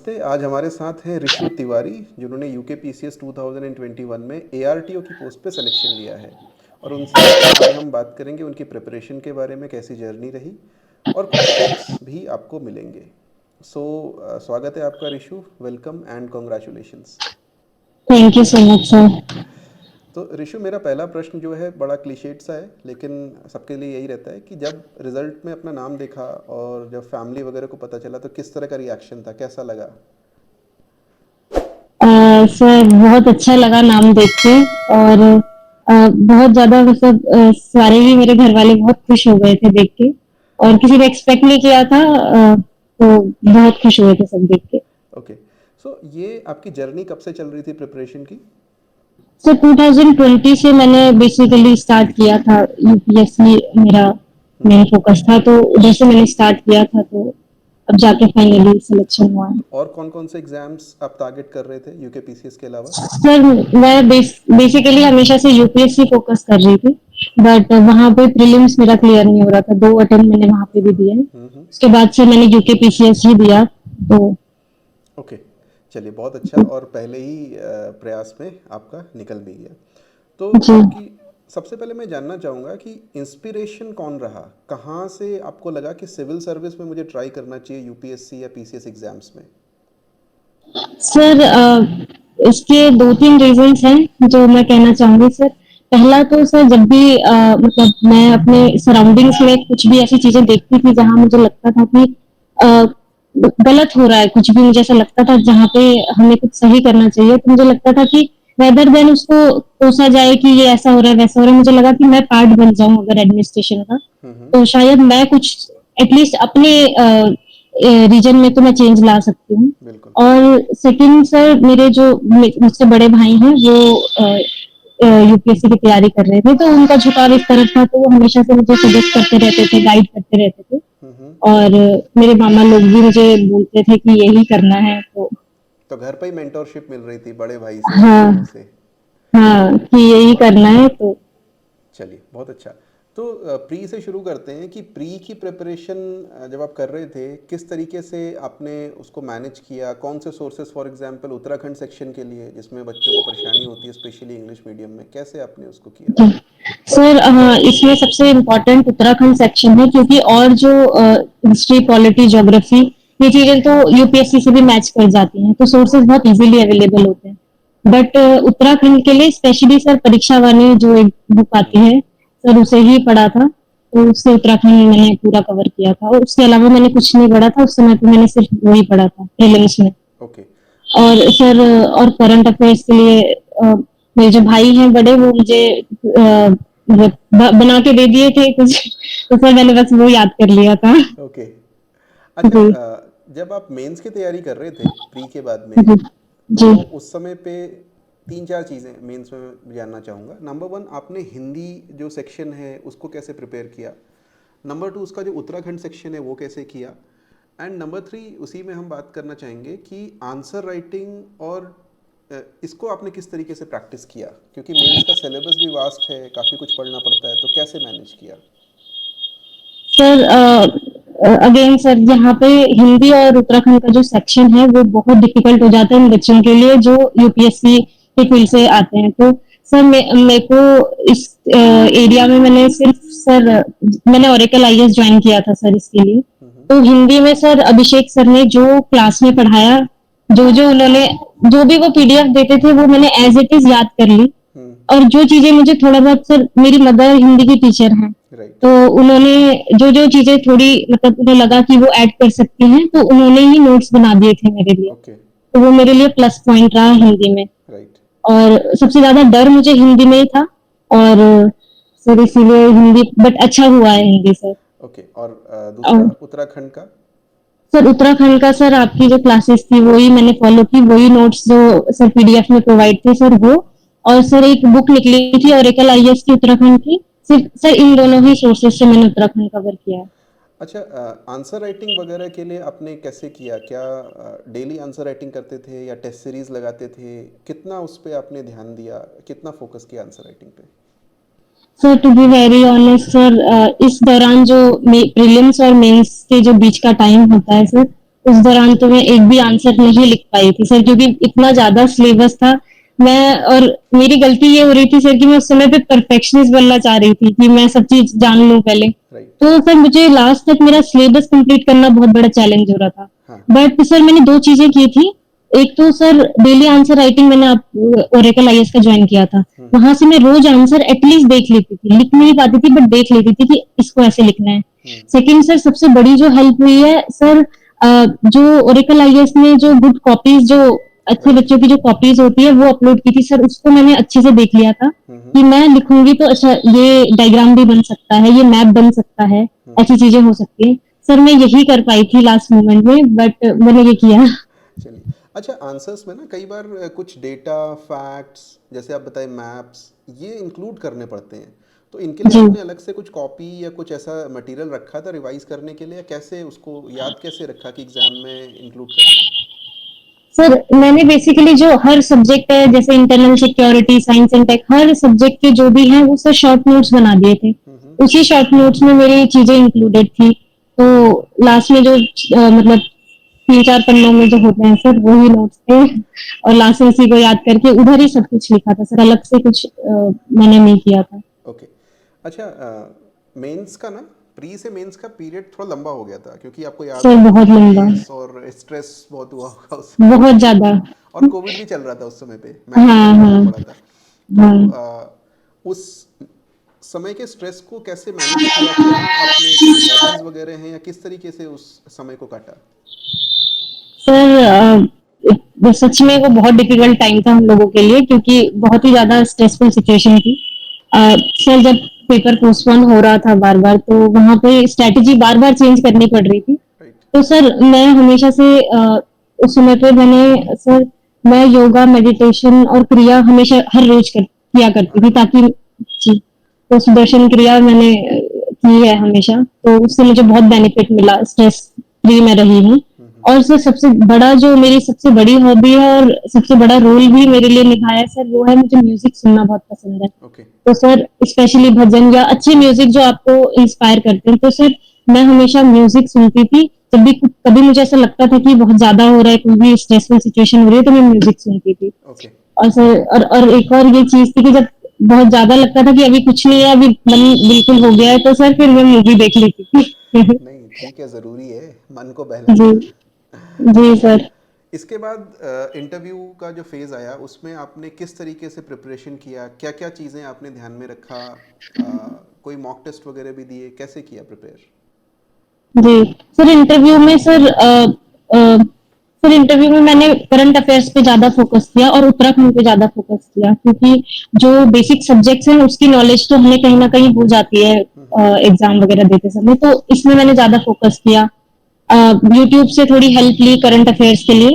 नमस्ते, आज हमारे साथ हैं ऋषु तिवारी जिन्होंने यूके पीसीएस 2021 में एआरटीओ की पोस्ट पे सिलेक्शन लिया है और उनसे आज हम बात करेंगे उनकी प्रिपरेशन के बारे में, कैसी जर्नी रही और कुछ टिप्स भी आपको मिलेंगे। स्वागत है आपका Rishu, welcome and congratulations. Thank you so much sir. तो ऋषु, मेरा पहला प्रश्न जो है बड़ा क्लीशेड सा है, लेकिन सबके लिए यही रहता है कि जब रिजल्ट में अपना नाम देखा और जब फैमिली वगैरह को पता चला तो किस तरह का रिएक्शन था, कैसा लगा? सर बहुत अच्छा लगा नाम देख के। और बहुत ज़्यादा मतलब सारे ही मेरे घर वाले बहुत खुश हो गए थे देख के। और किसी ने एक्सपेक्ट नहीं किया था, तो बहुत खुश हुए थे सब देख के। ओके। सो ये आपकी जर्नी कब से चल रही थी प्रिपरेशन की? सर 2020 से मैंने बेसिकली स्टार्ट किया था। यूपीएससी मेरा मेन फोकस था, तो उधर से मैंने स्टार्ट किया था, तो अब जाके फाइनली सिलेक्शन हुआ है। तो और कौन कौन से एग्जाम्स आप टारगेट कर रहे थे यूके पीसीएस के अलावा? सर मैं बेसिकली हमेशा से यूपीएससी फोकस कर रही थी, बट वहाँ पे प्रीलिम्स मेरा क्लियर नहीं हो रहा था। 2 अटेम्प्ट मैंने वहाँ पे भी दिए हैं। उसके बाद से मैंने यूके पीसीएस ही दिया। तो ओके, चलिए बहुत अच्छा, और पहले ही प्रयास में आपका निकल भी गया। तो जी। आपकी सबसे पहले मैं जानना चाहूँगा कि इंस्पिरेशन कौन रहा, कहाँ से आपको लगा कि सिविल सर्विस में मुझे ट्राई करना चाहिए यूपीएससी या पीसीएस एग्जाम्स में? सर इसके 2-3 रीजंस हैं जो मैं कहना चाहूंगी सर। पहला तो सर, जब भी मतलब मैं अपने सराउंडिंग्स में कुछ भी ऐसी चीजें देखती थी जहां मुझे लगता था कि अ, गलत हो रहा है, कुछ भी मुझे ऐसा लगता था जहाँ पे हमें कुछ सही करना चाहिए, तो मुझे लगता था कि रेदर देन उसको कोसा जाए कि ये ऐसा हो रहा है वैसा हो रहा है, मुझे लगा कि मैं पार्ट बन जाऊं अगर एडमिनिस्ट्रेशन का, तो शायद मैं कुछ एटलीस्ट अपने रीजन में तो मैं चेंज ला सकती हूँ। बिल्कुल। और सेकंड सर, मेरे जो मुझसे बड़े भाई हैं वो यूपीएससी की तैयारी कर रहे थे, तो उनका झुकाव इस तरफ था, तो वो हमेशा से मुझे सजेस्ट करते रहते थे, गाइड करते रहते थे। और मेरे मामा लोग भी मुझे बोलते थे कि यही करना है, तो तो घर पे ही मेंटोरशिप मिल रही थी बड़े भाई से, मामाओं हाँ, से? हाँ कि यही करना है तो। चलिए बहुत अच्छा। तो प्री से शुरू करते हैं कि प्री की प्रिपरेशन जब आप कर रहे थे किस तरीके से आपने उसको मैनेज किया, कौन से sources, for example Uttarakhand section के लिए जिसमें बच्चों को परेशानी होती है स्पेशली इंग्लिश मीडियम में, कैसे आपने उसको किया? जी। सर इसमें सबसे इम्पोर्टेंट उत्तराखंड सेक्शन है, क्योंकि और जो हिस्ट्री, पॉलिटी, ज्योग्राफी, ये चीजें तो यूपीएससी से भी मैच कर जाती हैं, तो सोर्सेज बहुत इजीली अवेलेबल होते हैं। बट उत्तराखंड के लिए स्पेशली सर परीक्षा वाणी जो एक बुक आती है, सर उसे ही पढ़ा था, तो उससे उत्तराखंड मैंने पूरा कवर किया था। और उसके अलावा मैंने कुछ नहीं पढ़ा था उस समय पे, मैंने सिर्फ वही पढ़ा था प्रीलिम्स में। ओके। और सर और करंट अफेयर्स के लिए मेरे जो भाई हैं बड़े, वो मुझे मतलब बना के दे दिए थे कुछ, तो सर मैंने बस वो याद कर लिया था। ओके। अच्छा, जी। जब आप मेंस की तैयारी कर रहे थे प्री के बाद में, जी। तो जी। उस समय पे तीन चार चीज़ें मेंस में मैं जानना चाहूँगा। नंबर वन, आपने हिंदी जो सेक्शन है उसको कैसे प्रिपेयर किया? नंबर टू, उसका जो उत्तराखंड सेक्शन है वो कैसे किया? एंड नंबर थ्री, उसी में हम बात करना चाहेंगे कि आंसर राइटिंग और इसको आपने किस तरीके से प्रैक्टिस किया, क्योंकि मेंस का सिलेबस भी वास्ट है, काफ़ी कुछ पढ़ना पड़ता है, तो कैसे मैनेज किया? सर अगेन सर, यहाँ पे हिंदी और उत्तराखंड का जो सेक्शन है वो बहुत डिफिकल्ट हो जाता है इन बच्चों के लिए जो यूपीएससी के फील्ड से आते हैं। तो सर मेरे को इस एरिया में मैंने सिर्फ सर, मैंने ओरेकल आईएएस ज्वाइन किया था सर इसके लिए। तो हिंदी में सर अभिषेक सर ने जो क्लास में पढ़ाया, जो जो उन्होंने, जो भी वो पीडीएफ देते थे, वो मैंने एज इट इज याद कर ली। और जो चीजें मुझे थोड़ा बहुत, सर मेरी मदर हिंदी की टीचर हैं, राइट। तो उन्होंने जो जो चीजें थोड़ी मतलब उन्हें लगा कि वो ऐड कर सकती हैं, तो उन्होंने ही नोट्स बना दिए थे मेरे लिए। ओके। तो वो मेरे लिए प्लस पॉइंट रहा हिंदी में। राइट। और सबसे ज्यादा डर मुझे हिंदी में ही था। और सर इसीलिए हिंदी, बट अच्छा हुआ है हिंदी सर। ओके, और और दूसरा उत्तराखंड का? सर उत्तराखंड का, सर आपकी जो क्लासेस थी वही मैंने फॉलो की, वही नोट्स जो सर पीडीएफ में प्रोवाइड थे सर वो। और सर एक बुक निकली थी ओरेकल आईएएस की उत्तराखंड की, सिर्फ सर इन दोनों ही सोर्सेज से मैंने उत्तराखंड कवर किया है। अच्छा, आंसर राइटिंग वगैरह के लिए आपने कैसे किया? क्या डेली आंसर राइटिंग करते थे या टेस्ट सीरीज लगाते थे? कितना उस पे आपने ध्यान दिया, कितना फोकस किया आंसर राइटिंग पे? Sir to be very honest sir, इस दौरान जो प्रीलिम्स और मेंस के जो बीच का टाइम होता है सर, उस दौरान तो मैं एक भी आंसर नहीं लिख पाई थी सर, क्योंकि इतना ज़्यादा सिलेबस था। मैं और मेरी गलती ये हो रही थी सर कि मैं उस समय पे परफेक्शनिस्ट बनना चाह रही थी कि मैं सब चीज़ जान लूँ पहले। राइट। तो सर मुझे लास्ट तक मेरा सिलेबस कंप्लीट करना बहुत बड़ा चैलेंज हो रहा था। हाँ। बट सर मैंने 2 चीज़ें की थी। एक तो सर डेली आंसर राइटिंग मैंने ओरेकल आईएएस का जॉइन किया था। वहाँ से मैं रोज़ आंसर एटलीस्ट देख लेती थी। लिख नहीं पाती थी बट देख लेती थी कि इसको ऐसे लिखना है। सेकंड सर सबसे बड़ी जो हेल्प हुई है सर, जो ओरेकल आईएएस ने जो गुड कॉपीज, जो अच्छे राइट। बच्चों की जो कॉपीज होती है वो अपलोड की थी सर, उसको मैंने अच्छे से देख लिया था कि मैं लिखूंगी तो अच्छा ये डायग्राम भी बन सकता है, ये मैप बन सकता है, ऐसी चीजें हो सकती है। सर मैं यही कर पाई थी लास्ट मोमेंट में, बट मैंने ये किया। चलिए। अच्छा, आंसर्स में ना कई बार कुछ डेटा फैक्ट्स, जैसे आप बताए मैप्स, ये इंक्लूड करने पड़ते हैं, तो इनके लिए जी आपने अलग से कुछ कॉपी या कुछ ऐसा मटेरियल रखा था रिवाइज करने के लिए, या कैसे उसको याद कैसे रखा कि एग्जाम में इंक्लूड करना है? सर मैंने बेसिकली जो हर सब्जेक्ट है जैसे internal security, science and tech, हर सब्जेक्ट के जो भी हैं वो सर शॉर्ट नोट्स बना दिए थे। उसी शॉर्ट नोट्स में मेरी चीजें इंक्लूडेड थी। तो लास्ट में जो मतलब 3-4 पन्नों में जो होते हैं सर वही नोट्स थे, और लास्ट में उसी को याद करके उधर ही सब कुछ लिखा था सर, अलग से कुछ मैंने नहीं किया था। ओके। अच्छा, मेंस का ना, प्री से मेंस का पीरियड थोड़ा लंबा हो गया था, क्योंकि आपको याद सर होगा बहुत कि लंबा, केस और स्ट्रेस बहुत हुआ होगा उस समय पे। बहुत ज्यादा। और कोविड भी चल रहा था उस समय पे, मैनेज हाँ करना बहुत हाँ पड़ा था। तो हाँ। उस समय के स्ट्रेस को कैसे मैनेज किया? क्या आपने कोई हॉबीज वगैरह हैं, या किस तरीके से उस समय को काटा? सर सच में वो बहुत डिफिकल्ट टाइम था हम लोगों के लिए, क्योंकि बहुत ही ज्यादा स्ट्रेसफुल सिचुएशन थी। सर जब पेपर पोस्टपोन हो रहा था बार बार, तो वहां पे स्ट्रेटेजी बार बार चेंज करनी पड़ रही थी। राइट। तो सर मैं हमेशा से उस समय पे मैंने सर, मैं योगा, मेडिटेशन और क्रिया हमेशा हर रोज किया करती थी, अरे वाह। ताकि जी, तो सुदर्शन क्रिया मैंने की है हमेशा, तो उससे मुझे बहुत बेनिफिट मिला, स्ट्रेस फ्री में रही हूँ। और सर सबसे बड़ा जो मेरी सबसे बड़ी हॉबी है और सबसे बड़ा रोल भी मेरे लिए निभाया है सर, वो है मुझे म्यूजिक सुनना बहुत पसंद है। ओके। तो सर स्पेशली भजन या अच्छे म्यूजिक जो आपको इंस्पायर करते हैं, तो सर मैं हमेशा म्यूजिक सुनती थी। जब भी कभी मुझे ऐसा लगता था कि बहुत ज्यादा हो रहा है, कोई भी स्ट्रेसफुल सिचुएशन हो रही है, तो मैं म्यूजिक सुनती थी। ओके। और सर और एक और ये चीज थी कि जब बहुत ज्यादा लगता था कि अभी कुछ नहीं है, अभी मन बिल्कुल हो गया है, तो सर फिर मैं मूवी देख लेती थी। नहीं, ठीक है, ज़रूरी है मन को जी बहलाना। जी अच्छा, सर। इसके बाद इंटरव्यू का जो फेज़ आया, उसमें आपने किस तरीके से प्रिपरेशन किया? क्या क्या चीज़ें आपने ध्यान में रखा? कोई मॉक टेस्ट वगैरह भी दिए? कैसे किया प्रिपेयर? जी सर, इंटरव्यू में सर सर इंटरव्यू में मैंने करंट अफेयर्स पे ज्यादा फोकस किया और उत्तराखंड पे ज्यादा फोकस किया, क्योंकि जो बेसिक सब्जेक्ट्स हैं उसकी नॉलेज तो हमें कहीं ना कहीं हो जाती है एग्जाम वगैरह देते समय, तो इसमें मैंने ज्यादा फोकस किया। यूट्यूब से थोड़ी हेल्प ली करंट अफेयर्स के लिए,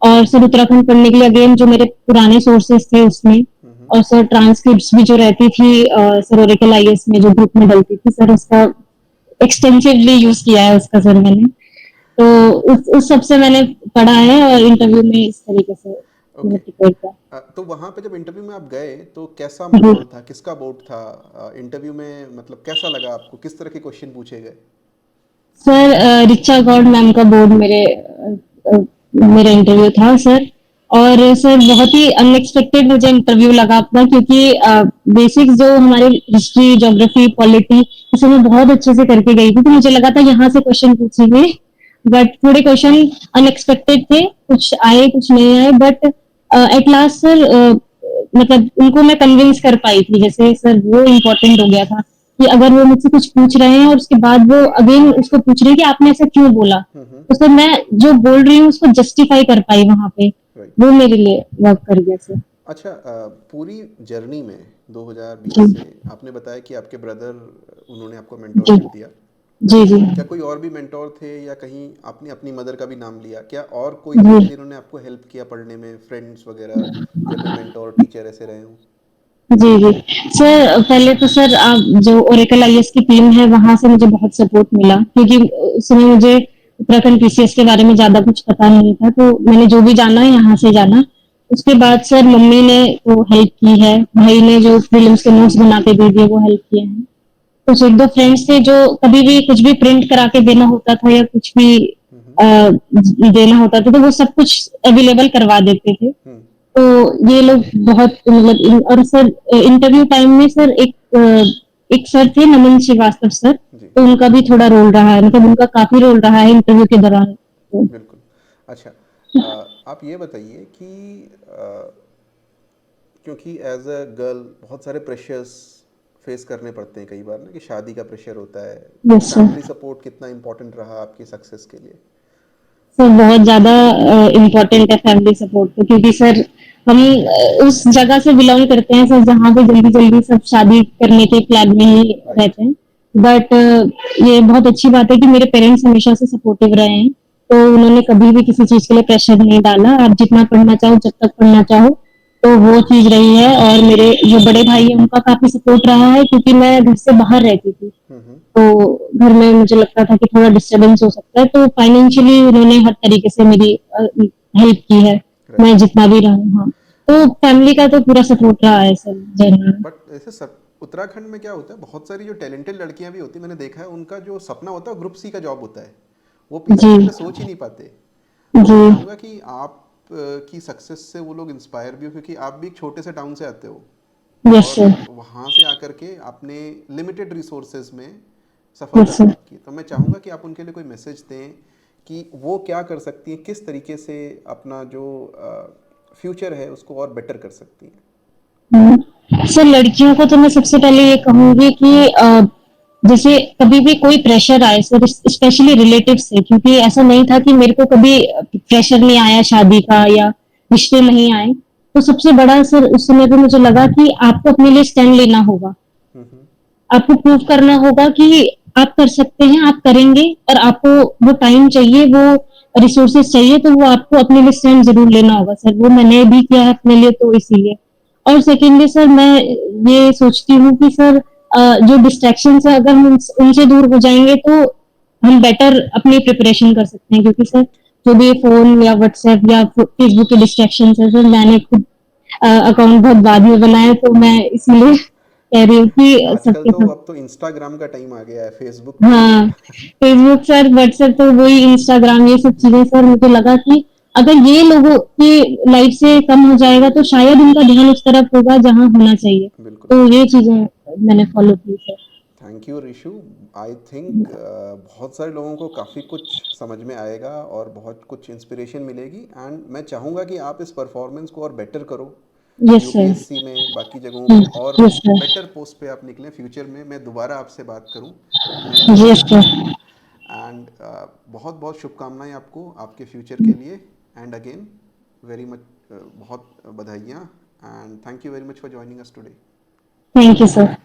और सर उत्तराखंड पढ़ने के लिए अगेन जो मेरे पुराने सोर्सेज थे उसमें, और सर ट्रांसक्रिप्ट्स भी जो रहती थी सर ओरेकल आईएएस में जो ग्रुप में डलती थी सर, उसका एक्सटेंसिवली यूज किया है उसका सर मैंने। तो उस सब से मैंने पढ़ा है और इंटरव्यू में इस तरीके से मैंने ओके। प्रिपेयर किया। तो वहाँ पे जब इंटरव्यू में आप गए, तो कैसा जी माहौल था? किसका बोर्ड था? इंटरव्यू में मतलब कैसा लगा आपको? किस तरह के क्वेश्चन पूछे गए? सर, रिचा गौड मैम का बोर्ड मेरा इंटरव्यू था सर। और सर बहुत ही अनएक्सपेक्टेड मुझे इंटरव्यू लगा अपना, क्योंकि बेसिक्स जो हमारे हिस्ट्री, ज्योग्राफी, पॉलिटी, इसे मैं बहुत अच्छे से करके गई थी, तो मुझे लगा था यहाँ से क्वेश्चन पूछेंगे। बट थोड़े क्वेश्चन अनएक्सपेक्टेड थे, कुछ आए कुछ नहीं आए, बट एट लास्ट सर मतलब उनको मैं कन्विंस कर पाई थी, जैसे सर वो इम्पोर्टेंट हो गया था कि अगर वो मुझसे कुछ पूछ रहे हैं और उसके बाद वो अगेन उसको पूछ रहे हैं कि आपने ऐसा क्यों बोला, तो सर मैं जो बोल रही हूँ उसको जस्टिफाई कर पाई वहां पे, राइट। वो मेरे लिए वर्क कर गया सर। अच्छा, पूरी जर्नी में 2020 से जी आपने बताया कि आपके ब्रदर, उन्होंने आपको जी मेंटोरशिप दिया। जी जी क्या कोई और भी मेंटोर थे, या कहीं आपने अपनी मदर का भी नाम लिया? क्या और कोई थे जी जिन्होंने आपको हेल्प किया पढ़ने में, फ्रेंड्स वगैरह, या कोई मेंटोर टीचर ऐसे रहे हों? जी जी सर, पहले तो सर आप जो ओरेकल आईएएस की टीम है वहां से मुझे बहुत सपोर्ट मिला, क्योंकि उस समय मुझे उत्तराखंड पीसीएस के बारे में ज्यादा कुछ पता नहीं था, तो मैंने जो भी जाना है यहाँ से जाना। उसके बाद सर मम्मी ने तो हेल्प की है, भाई ने जो प्रीलिम्स के नोट्स बना के दे दिए वो हेल्प किए हैं। कुछ एक दो फ्रेंड्स थे जो कभी भी कुछ भी प्रिंट करा के देना होता था या कुछ भी देना होता था तो वो सब कुछ अवेलेबल करवा देते थे। हम्म। तो ये लोग बहुत मतलब और सर इंटरव्यू टाइम में सर एक सर थे नमन श्रीवास्तव सर, जी। तो उनका भी थोड़ा रोल रहा है, मतलब उनका काफी रोल रहा है इंटरव्यू के दौरान। तो बिल्कुल। अच्छा, आप ये बताइए कि क्योंकि एज अ गर्ल बहुत सारे प्रेशर्स फेस करने पड़ते हैं कई बार ना, कि शादी का प्रेशर होता है, तो यस सर। फैमिली सपोर्ट कितना इम्पोर्टेंट रहा आपकी सक्सेस के लिए? सर बहुत ज्यादा इम्पोर्टेंट है फैमिली सपोर्ट तो, क्योंकि सर हम उस जगह से बिलोंग करते हैं सर जहाँ पे जल्दी जल्दी सब शादी करने के प्लान में ही राइट। रहते हैं। बट ये बहुत अच्छी बात है कि मेरे पेरेंट्स हमेशा से सपोर्टिव रहे हैं, तो उन्होंने कभी भी किसी चीज के लिए प्रेशर नहीं डाला, आप जितना पढ़ना चाहो जब तक पढ़ना चाहो, तो वो चीज रही है। और मेरे जो बड़े भाई है उनका काफी सपोर्ट रहा है, क्योंकि मैं घर से बाहर रहती थी, हम्म। तो घर में मुझे लगता था कि थोड़ा डिस्टरबेंस हो सकता है, तो फाइनेंशियली उन्होंने हर तरीके से मेरी हेल्प की है, मैं राइट। जितना भी रहूं। हाँ, तो फैमिली का तो पूरा सपोर्ट रहा है सर जनरल। बट ऐसे सब उत्तराखंड में क्या होता है, बहुत सारी जो टैलेंटेड लड़कियां भी होती हैं, मैंने देखा है उनका जो सपना होता है ग्रुप सी का जॉब होता है, वो पीसी जी के लिए सोच ही नहीं पाते। तो जी। मैं चाहूँगा कि आप की सक्सेस से वो लोग इंस्पायर भी हो, क्योंकि आप भी एक छोटे से टाउन से आते हो यस और सर। वहाँ से आकर के आपने लिमिटेड रिसोर्सेज में सफलता यस सर। प्राप्त की। तो मैं चाहूँगा कि आप उनके लिए कोई मैसेज दें कि वो क्या कर सकती हैं, किस तरीके से अपना जो फ्यूचर है उसको और बेटर कर सकती हैं। सर लड़कियों को तो मैं सबसे पहले ये कहूंगी कि जैसे कभी भी कोई प्रेशर आए सर, स्पेशली रिलेटिव से, क्योंकि ऐसा नहीं था कि मेरे को कभी प्रेशर नहीं आया शादी का या रिश्ते नहीं आए, तो सबसे बड़ा सर उस समय पे मुझे लगा कि आपको अपने लिए स्टैंड लेना होगा, हम्म। आपको प्रूव करना होगा कि आप कर सकते हैं, आप करेंगे, और आपको वो टाइम चाहिए, वो रिसोर्सेज चाहिए, तो वो आपको अपने लिए स्टैंड जरूर लेना होगा सर। वो मैंने भी किया है अपने लिए, तो इसीलिए। और सेकेंडली सर मैं ये सोचती हूँ कि सर जो डिस्ट्रैक्शन है अगर हम उनसे दूर हो जाएंगे तो हम बेटर अपनी प्रिपरेशन कर सकते हैं, क्योंकि सर जो भी फोन या व्हाट्सएप या फेसबुक के डिस्ट्रैक्शन है सर, मैंने खुद अकाउंट बहुत बाद में बनाया, तो मैं इसीलिए कह रही हूँ कि आजकल सबके तो सब। अब तो इंस्टाग्राम का टाइम आ गया है, फेसबुक तो हाँ, फेसबुक सर, व्हाट्सएप, तो वही इंस्टाग्राम, ये सब चीजें सर मुझे लगा कि अगर ये लोगों की लाइफ से कम हो जाएगा तो शायद उनका ध्यान उस तरफ होगा जहाँ होना चाहिए। बिल्कुल। तो ये चीजें मैंने फॉलो की sir. Thank you Rishu. I think बहुत सारे लोगों को काफ़ी कुछ समझ में आएगा और बहुत कुछ इंस्पिरेशन मिलेगी, एंड मैं चाहूँगा कि आप इस परफॉर्मेंस को और बेटर करो, यस सर। यूपीएससी में, बाकी जगहों में, और यस सर। बेटर पोस्ट पे आप निकलें फ्यूचर में। मैं दोबारा आपसे बात करूं, मैं यही यस चाहूँगा। सर। एंड बहुत बहुत शुभकामनाएं आपको आपके फ्यूचर के लिए। एंड अगेन वेरी मच, बहुत बधाइयाँ, and thank you very much for joining us today. Thank you sir.